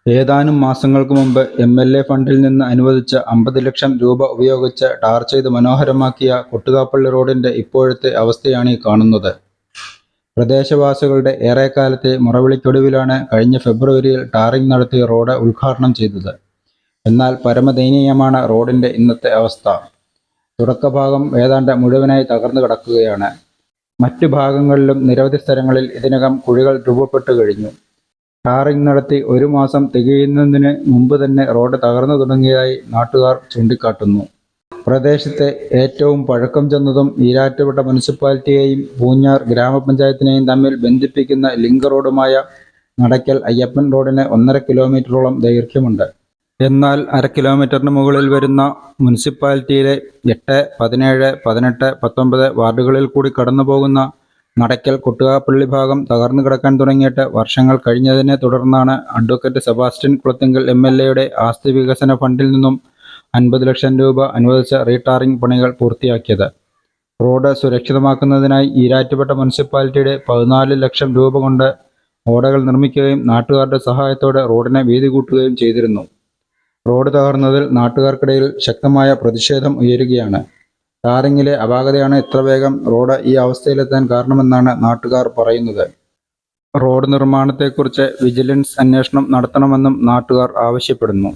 ഏതാനും മാസങ്ങൾക്ക് മുമ്പ് എം.എൽ.എ. ഫണ്ടിൽ നിന്ന് അനുവദിച്ച 50 ലക്ഷം രൂപ ഉപയോഗിച്ച് ടാർ ചെയ്ത് മനോഹരമാക്കിയ കൊട്ടുകാപ്പള്ളി റോഡിന്റെ ഇപ്പോഴത്തെ അവസ്ഥയാണീ കാണുന്നത്. പ്രദേശവാസികളുടെ ഏറെക്കാലത്തെ മുറവിളിക്കൊടുവിലാണ് കഴിഞ്ഞ ഫെബ്രുവരിയിൽ ടാറിംഗ് നടത്തി റോഡ് ഉദ്ഘാടനം ചെയ്തത്. എന്നാൽ പരമദയനീയമാണ് റോഡിന്റെ ഇന്നത്തെ അവസ്ഥ. തുടക്കഭാഗം ഏതാണ്ട് മുഴുവനായി തകർന്നു കിടക്കുകയാണ്. മറ്റു ഭാഗങ്ങളിലും നിരവധി സ്ഥലങ്ങളിൽ ഇതിനകം കുഴികൾ രൂപപ്പെട്ടു കഴിഞ്ഞു. ടാറിംഗ് നടത്തി 1 മാസം തികയുന്നതിന് മുമ്പ് തന്നെ റോഡ് തകർന്നു തുടങ്ങിയതായി നാട്ടുകാർ ചൂണ്ടിക്കാട്ടുന്നു. പ്രദേശത്തെ ഏറ്റവും പഴക്കം ചെന്നതും ഈരാറ്റുപേട്ട മുനിസിപ്പാലിറ്റിയെയും പൂഞ്ഞാർ ഗ്രാമപഞ്ചായത്തിനെയും തമ്മിൽ ബന്ധിപ്പിക്കുന്ന ലിങ്ക് റോഡുമായ നടയ്ക്കൽ അയ്യപ്പൻ റോഡിന് 1.5 കിലോമീറ്ററോളം ദൈർഘ്യമുണ്ട്. എന്നാൽ 1/2 കിലോമീറ്ററിന് മുകളിൽ വരുന്ന മുനിസിപ്പാലിറ്റിയിലെ 8, 17, 18, 19 വാർഡുകളിൽ കൂടി കടന്നുപോകുന്ന നടയ്ക്കൽ കൊട്ടുകാപ്പള്ളി ഭാഗം തകർന്നു കിടക്കാൻ തുടങ്ങിയിട്ട് വർഷങ്ങൾ കഴിഞ്ഞതിനെ തുടർന്നാണ് അഡ്വക്കേറ്റ് സെബാസ്റ്റ്യൻ കുളത്തിങ്കൽ എം.എൽ.എയുടെ ആസ്തി വികസന ഫണ്ടിൽ നിന്നും 50 ലക്ഷം രൂപ അനുവദിച്ച റീടാറിംഗ് പണികൾ പൂർത്തിയാക്കിയത്. റോഡ് സുരക്ഷിതമാക്കുന്നതിനായി ഈരാറ്റുപേട്ട മുനിസിപ്പാലിറ്റിയുടെ 14 ലക്ഷം രൂപ കൊണ്ട് ഓടകൾ നിർമ്മിക്കുകയും നാട്ടുകാരുടെ സഹായത്തോടെ റോഡിനെ വീതി കൂട്ടുകയും ചെയ്തിരുന്നു. റോഡ് തകർന്നതിൽ നാട്ടുകാർക്കിടയിൽ ശക്തമായ പ്രതിഷേധം ഉയരുകയാണ്. ടാറിങ്ങിലെ അപാകതയാണ് ഇത്ര വേഗം റോഡ് ഈ അവസ്ഥയിലെത്താൻ കാരണമെന്നാണ് നാട്ടുകാർ പറയുന്നത്. റോഡ് നിർമ്മാണത്തെക്കുറിച്ച് വിജിലൻസ് അന്വേഷണം നടത്തണമെന്നും നാട്ടുകാർ ആവശ്യപ്പെടുന്നു.